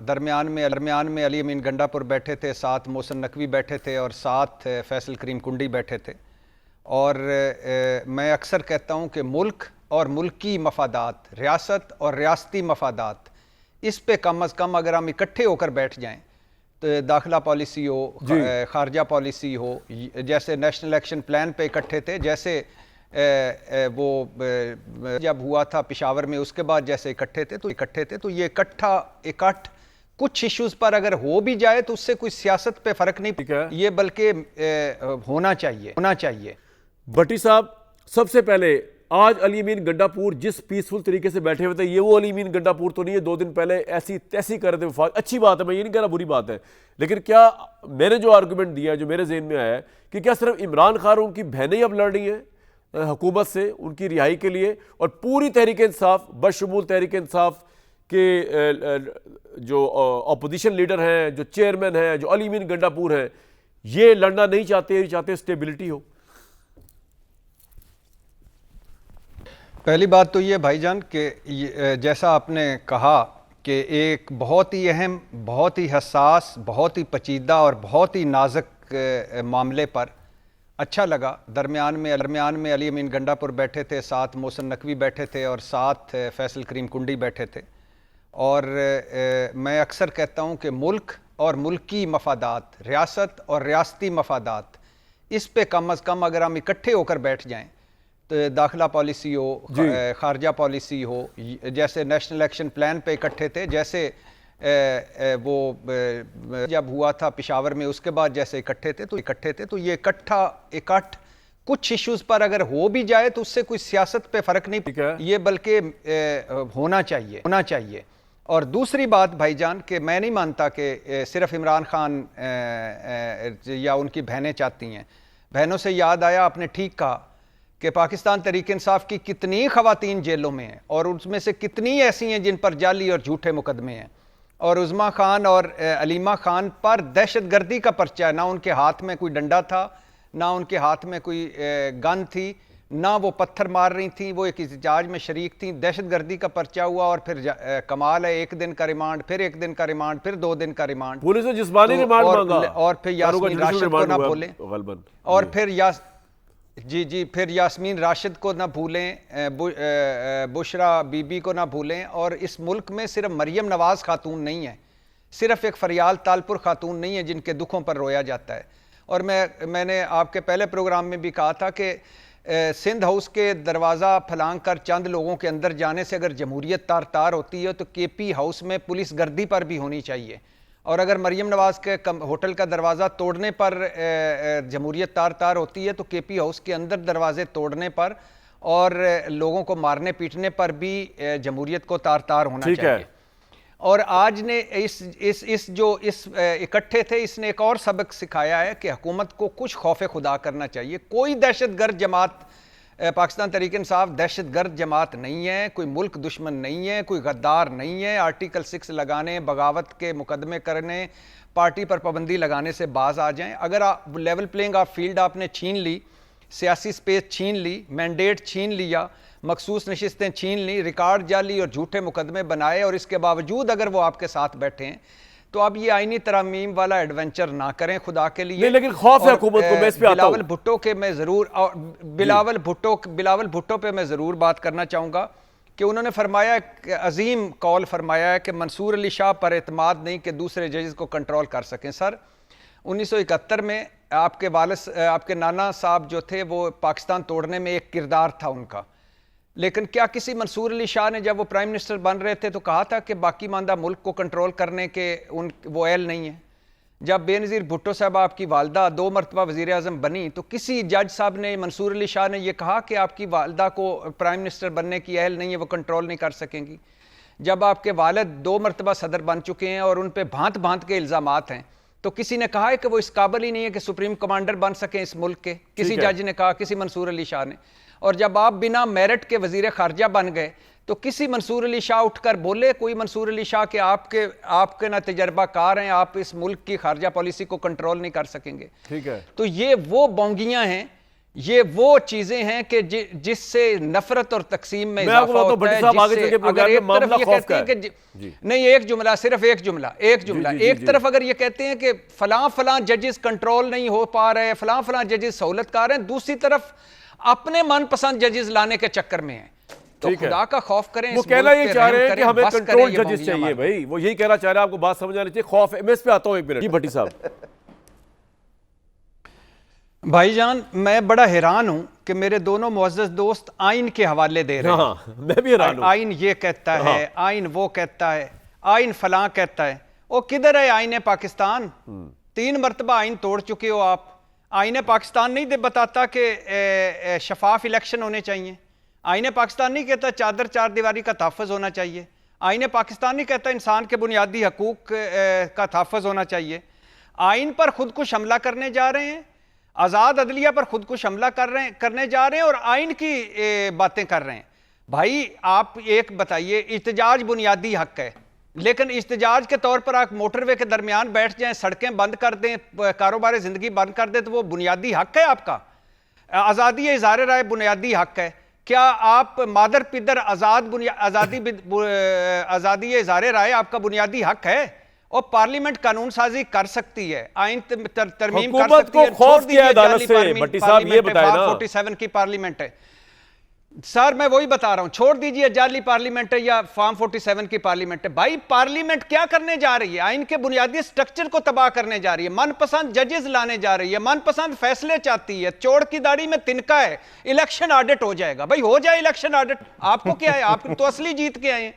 दरमियान में अली अमीन गंडापुर बैठे थे, साथ मोहसिन नकवी बैठे थे और साथ फैसल करीम कुंडी बैठे थे। और मैं अक्सर कहता हूँ कि मुल्क और मुल्की मफादात, रियासत और रियासती मफादात, इस पे कम अज़ कम अगर हम इकट्ठे होकर बैठ जाएं तो दाखिला पॉलिसी हो, खारजा पॉलिसी हो, जैसे नेशनल एक्शन प्लान पे इकट्ठे थे, जैसे वो जब हुआ था पेशावर में उसके बाद जैसे इकट्ठे थे तो ये इकट्ठ कुछ इश्यूज पर अगर हो भी जाए तो उससे कोई सियासत पे फर्क नहीं पड़ता, ये बल्कि होना चाहिए। भट्टी साहब, सबसे पहले आज अली अमीन गंडापुर जिस पीसफुल तरीके से बैठे हुए थे, ये वो अली अमीन गंडापुर तो नहीं है 2 दिन पहले ऐसी तैसी कर रहे थे। अच्छी बात है, मैं ये नहीं कह रहा बुरी बात है, लेकिन क्या मैंने जो आर्गूमेंट दिया है, जो मेरे जहन में आया है कि क्या सिर्फ इमरान खान और उनकी बहनें अब लड़ रही हैं हुकूमत से उनकी रिहाई के लिए, और पूरी तहरीक इंसाफ बशमूल तहरीक इंसाफ के जो अपोजिशन लीडर हैं, जो चेयरमैन हैं, जो अली अमीन गंडापुर हैं, ये लड़ना नहीं चाहते स्टेबिलिटी हो? पहली बात तो ये भाईजान कि जैसा आपने कहा कि एक बहुत ही अहम, बहुत ही हसास, बहुत ही पेचीदा और बहुत ही नाजुक मामले पर अच्छा लगा। दरमियान में अली अमीन गंडापुर बैठे थे, साथ मोहसिन नकवी बैठे थे और साथ फैसल करीम कुंडी बैठे थे। और मैं अक्सर कहता हूँ कि मुल्क और मुल्की मफादात, रियासत और रियासती मफादात, इस पे कम अज़ कम अगर हम इकट्ठे होकर बैठ जाएं तो दाखिला पॉलिसी हो, खारजा पॉलिसी हो, जैसे नेशनल एक्शन प्लान पे इकट्ठे थे, जैसे वो जब हुआ था पेशावर में उसके बाद जैसे इकट्ठे थे तो ये इकट्ठ कुछ इश्यूज पर अगर हो भी जाए तो उससे कोई सियासत पे फर्क नहीं पड़ता, ये बल्कि होना चाहिए। और दूसरी बात भाईजान कि मैं नहीं मानता कि सिर्फ इमरान खान या उनकी बहनें चाहती हैं। बहनों से याद आया, आपने ठीक कहा कि पाकिस्तान तहरीक इंसाफ की कितनी ख़वातीन जेलों में हैं और उसमें से कितनी ऐसी हैं जिन पर जाली और झूठे मुकदमे हैं। और उज़मा खान और अलीमा खान पर दहशतगर्दी का पर्चा है, ना उनके हाथ में कोई डंडा था, ना उनके हाथ में कोई गन थी, ना वो पत्थर मार रही थी, वो एक एहतजाज में शरीक थी। दहशतगर्दी का पर्चा हुआ और फिर कमाल है, 1 दिन का रिमांड, फिर 1 दिन का रिमांड, फिर 2 दिन का रिमांड, पुलिस ने जिस्मानी रिमांड मांगा, और फिर यास्मीन राशिद को ना भूलें, और फिर यास्मीन राशिद को ना भूलें, बुशरा बीबी को ना भूलें। और इस मुल्क में सिर्फ मरियम नवाज खातून नहीं है, सिर्फ एक फरियाल तालपुर खातून नहीं है जिनके दुखों पर रोया जाता है। और मैंने आपके पहले प्रोग्राम में भी कहा था कि सिंध हाउस के दरवाज़ा फलांग कर चंद लोगों के अंदर जाने से अगर जमहूरियत तार होती है तो केपी हाउस में पुलिस गर्दी पर भी होनी चाहिए। और अगर मरियम नवाज के होटल का दरवाज़ा तोड़ने पर जमहूरियत तार होती है तो केपी हाउस के अंदर दरवाजे तोड़ने पर और लोगों को मारने पीटने पर भी जमहूरियत को तार होना चाहिए। और आज ने इस इकट्ठे थे, इसने एक और सबक सिखाया है कि हुकूमत को कुछ खौफ खुदा करना चाहिए। कोई दहशतगर्द जमात, पाकिस्तान तहरीक इंसाफ दहशतगर्द जमात नहीं है, कोई मुल्क दुश्मन नहीं है, कोई गद्दार नहीं है। आर्टिकल 6 लगाने, बगावत के मुकदमे करने, पार्टी पर पाबंदी लगाने से बाज आ जाएं। अगर आप लेवल प्लेइंग ऑफ फील्ड आपने छीन ली, सियासी स्पेस छीन ली, मैंडेट छीन लिया, मखसूस नशिस्तें छीन ली, रिकॉर्ड जाली और झूठे मुकदमे बनाए, और इसके बावजूद अगर वो आपके साथ बैठे हैं तो आप ये आईनी तरमीम वाला एडवेंचर ना करें खुदा के लिए। नहीं, लेकिन खौफ है हुकूमत को। मैं इस पे आता हूं। बिलावल भुट्टो के मैं जरूर, और बिलावल भुट्टो पे मैं जरूर बात करना चाहूँगा कि उन्होंने फरमाया, अजीम कॉल फरमाया है कि मंसूर अली शाह पर एतमाद नहीं कि दूसरे जजेस को कंट्रोल कर सकें। सर, 1971 में आपके नाना साहब जो थे वो पाकिस्तान तोड़ने में एक किरदार था उनका, लेकिन क्या किसी मंसूर अली शाह ने जब वो प्राइम मिनिस्टर बन रहे थे तो कहा था कि बाकी मानदा मुल्क को कंट्रोल करने के वो एल नहीं है? जब बेनज़ीर भुट्टो साहब आपकी वालदा 2 मरतबा वज़ीर आज़म बनी तो किसी जज साहब ने, मंसूर अली शाह ने यह कहा कि आपकी वालदा को प्राइम मिनिस्टर बनने की अहल नहीं है, वो कंट्रोल नहीं कर सकेंगी? जब आपके वालिद 2 मरतबा सदर बन चुके हैं और उन पर भांत भांत के इल्ज़ामात हैं तो किसी ने कहा है कि वो इस काबिल ही नहीं है कि सुप्रीम कमांडर बन सकें इस मुल्क के? किसी जज ने कहा, किसी मंसूर अली शाह ने। और जब आप बिना मेरिट के वजीर खारजा बन गए तो किसी मंसूर अली शाह उठकर बोले, कोई मंसूर अली शाह के आपके ना तजर्बाकार हैं, आप इस मुल्क की खारजा पॉलिसी को कंट्रोल नहीं कर सकेंगे? ठीक है। तो ये वो बोंगियां हैं ये वो चीजें हैं कि जिससे नफरत और तकसीम में मैं आपको इजाफा बताता हूं होता है, भट्टी साहब, आगे चल के जिससे प्रोग्राम अगर में एक तरफ मामला ये खौफ कहते का हैं है। कि जी नहीं, एक जुमला, सिर्फ एक जुमला, जी एक जी तरफ अगर ये कहते हैं कि फलां फलां जजेस कंट्रोल नहीं हो पा रहे, फलां फलां जजेस सहूलतकार हैं, दूसरी तरफ अपने मनपसंद जजेस लाने के चक्कर में हैं, तो ठीक है। खुदा का खौफ करें, वो इस कहना मुल्क ये पे चाह रहम रहे हैं कि करें, हमें बस करें कंट्रोल ये जजेस बोंगियां चाहिए मारना। भाई, वो यही कहना चाह रहे हैं, आपको बात समझ आनी चाहिए। खौफ है। मैं इस पे आता हूं एक मिनट। जी भट्टी साहब। भाईजान, मैं बड़ा हैरान हूं कि मेरे दोनों मुअज़्ज़ज़ दोस्त आइन के हवाले दे रहे हैं। हाँ, मैं भी हैरान हूं। आइन ये कहता है, आइन वो कहता है, आइन फलां कहता है। ओ किधर है आइन पाकिस्तान? 3 मरतबा आइन तोड़ चुके हो आप। आइन पाकिस्तान नहीं बताता कि शफाफ इलेक्शन होने चाहिए। आइन पाकिस्तान नहीं कहता चादर चार दीवारी का तहफ़्फ़ुज़ होना चाहिए। आइन पाकिस्तान नहीं कहता इंसान के बुनियादी हकूक़ का तहफ़्फ़ुज़ होना चाहिए। आइन पर खुदकुश हमला करने जा रहे हैं, आज़ाद अदलिया पर खुदकुश हमला करने जा रहे हैं और आइन की बातें कर रहे हैं। भाई आप एक बताइए, इhtजाज बुनियादी हक है, लेकिन इhtजाज के तौर पर आप मोटरवे के दरमियान बैठ जाएं, सड़कें बंद कर दें, कारोबार ज़िंदगी बंद कर दें, तो वो बुनियादी हक है आपका? आज़ादी इज़हार राय बुनियादी हक है। क्या आप मादर पिदर आज़ादी इज़हार राय आपका बुनियादी हक है? और पार्लियामेंट कानून साजी कर सकती है, आइन तरमीम कर सकती है। खौफ किया अदालत से। भट्टी साहब ये बताएं ना। 47 की पार्लियामेंट है सर, मैं वही बता रहा हूं, छोड़ दीजिए जाली पार्लियामेंट है या फॉर्म 47 की पार्लियामेंट है। भाई पार्लियामेंट क्या करने जा रही है? आइन के बुनियादी स्ट्रक्चर को तबाह करने जा रही है, मनपसंद जजेस लाने जा रही है, मनपसंद फैसले चाहती है, चोर की दाढ़ी में तिनका है, इलेक्शन ऑडिट हो जाएगा। भाई हो जाए इलेक्शन ऑडिट, आपको क्या है? आप तो असली जीत के आए हैं,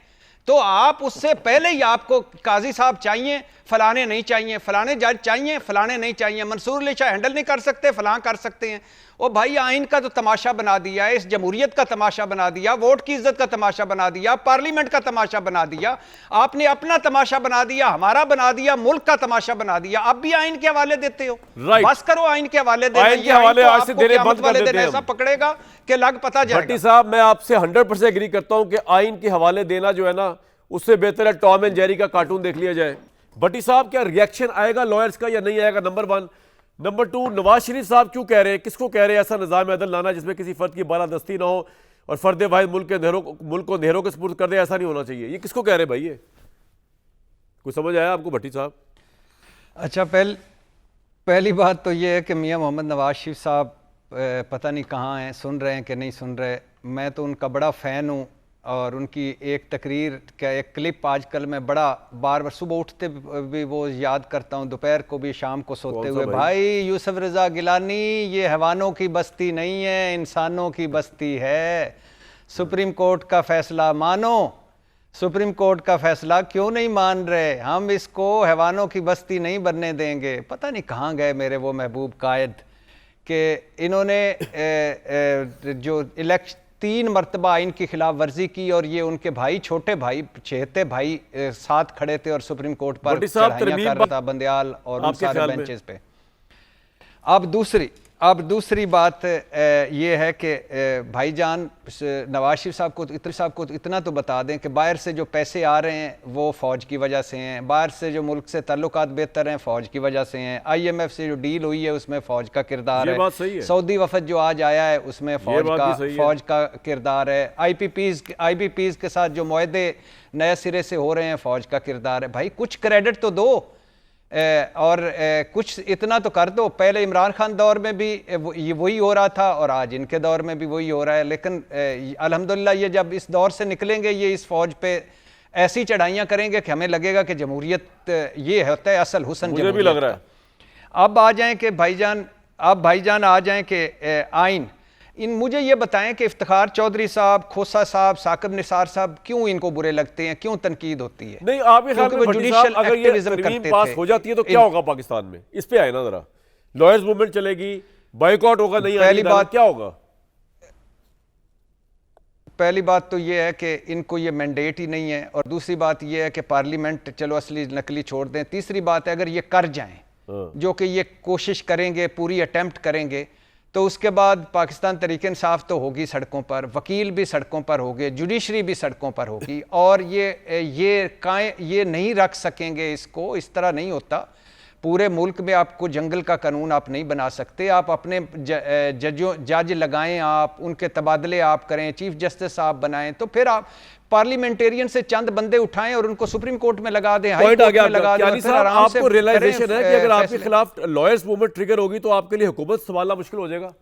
तो आप उससे पहले ही आपको काजी साहब चाहिए, फलाने नहीं चाहिए, फलाने जज चाहिए, फलाने नहीं चाहिए, मंसूर अली शाह हैंडल नहीं कर सकते, फलां कर सकते हैं। ओ भाई आइन का तो तमाशा बना दिया है, इस जमहूरियत का तमाशा बना दिया, वोट की इज्जत का तमाशा बना दिया, पार्लियामेंट का तमाशा बना दिया, आपने अपना तमाशा बना दिया, हमारा बना दिया, मुल्क का तमाशा बना दिया। अब भी आइन के हवाले देते हो। बस करो आइन के हवाले देना। आइन के हवाले आज से देने बंद कर देते हैं। ऐसा पकड़ेगा कि लग पता जाएगा। भट्टी साहब, मैं आपसे 100% एग्री करता हूं कि आइन के हवाले देना जो है ना, उससे बेहतर है टॉम एंड जेरी का कार्टून देख लिया जाए। भट्टी साहब, क्या रिएक्शन आएगा लॉयर्स का या नहीं आएगा? नंबर 1। नंबर 2, नवाज शरीफ साहब क्यों कह रहे हैं, किसको कह रहे हैं ऐसा निज़ाम अदल लाना जिसमें किसी फर्द की बालादस्ती ना हो और फर्द वाहिद मुल्क को अंधेरों के सुपुर्द कर दे? ऐसा नहीं होना चाहिए। ये किसको कह रहे हैं भाई? ये कुछ समझ आया आपको भट्टी साहब? अच्छा, पहली बात तो ये है कि मियां मोहम्मद नवाज शरीफ साहब पता नहीं कहाँ हैं, सुन रहे हैं कि नहीं सुन रहे। मैं तो उनका बड़ा फ़ैन हूँ और उनकी एक तकरीर का एक क्लिप आजकल मैं बड़ा बार सुबह उठते भी वो याद करता हूँ, दोपहर को भी, शाम को सोते हुए। भाई यूसुफ रज़ा गिलानी, ये हैवानों की बस्ती नहीं है, इंसानों की बस्ती है। सुप्रीम कोर्ट का फैसला मानो। सुप्रीम कोर्ट का फैसला क्यों नहीं मान रहे? हम इसको हैवानों की बस्ती नहीं बनने देंगे। पता नहीं कहाँ गए मेरे वो महबूब कायद कि इन्होंने जो 3 मरतबा आइन की खिलाफ वर्जी की और ये उनके भाई, छोटे भाई, चहेते भाई साथ खड़े थे और सुप्रीम कोर्ट पर चढ़ाइयाँ कर रहा था बंदयाल और उन सारे बेंचेस पे। अब दूसरी बात ये है कि भाईजान नवाज शरीफ साहब को इतना तो बता दें कि बाहर से जो पैसे आ रहे हैं वो फ़ौज की वजह से हैं, बाहर से जो मुल्क से ताल्लुकात बेहतर हैं फ़ौज की वजह से हैं, IMF से जो डील हुई है उसमें फ़ौज का किरदार है, सऊदी वफद जो आज आया है उसमें फ़ौज का किरदार है, IPPs के साथ जो मुआहदे नए सिरे से हो रहे हैं फ़ौज का किरदार है। भाई कुछ क्रेडिट तो दो और कुछ इतना तो कर दो। पहले इमरान खान दौर में भी ये वही हो रहा था और आज इनके दौर में भी वही हो रहा है, लेकिन अल्हम्दुलिल्लाह ये जब इस दौर से निकलेंगे ये इस फौज पे ऐसी चढ़ाइयाँ करेंगे कि हमें लगेगा कि जमहूरियत ये होता है असल हुस्न। मुझे भी लग रहा है। अब आ जाएं कि भाईजान आ जाएं कि आइन मुझे ये बताएं कि इफ्तिखार चौधरी साहब, खोसा साहब, साकिब निसार साहब क्यों इनको बुरे लगते हैं, क्यों तनकीद होती है? नहीं, आपके ख्याल में जुडिशियल अगर ये तरमीम पास हो जाती है तो क्या होगा पाकिस्तान में? इस पे आए ना जरा। लॉयर्स मूवमेंट चलेगी, बॉयकॉट होगा, नहीं पहली बात क्या होगा? पहली बात तो ये है कि इनको ये मैंडेट ही नहीं है और दूसरी बात ये है कि पार्लियामेंट चलो असली नकली छोड़ दें। तीसरी बात है अगर ये कर जाएं, जो कि ये कोशिश करेंगे, पूरी अटेम्प्ट करेंगे, तो उसके बाद पाकिस्तान तरीके इंसाफ तो होगी सड़कों पर, वकील भी सड़कों पर होंगे, जुडिशरी भी सड़कों पर होगी और ये नहीं रख सकेंगे इसको, इस तरह नहीं होता। पूरे मुल्क में आपको जंगल का कानून आप नहीं बना सकते। आप अपने जज लगाएं, आप उनके तबादले आप करें, चीफ जस्टिस आप बनाएं, तो फिर आप पार्लियामेंटेरियन से चंद बंदे उठाएं और उनको सुप्रीम कोर्ट में लगा दें, हाई पॉइंट आ कोर्ट गया में लगा दें, और फिर आराम से आपको रियलाइजेशन करें है कि अगर आपके फैसले। खिलाफ लॉयर्स मूवमेंट ट्रिगर होगी तो आपके लिए हुकूमत संभालना मुश्किल हो जाएगा।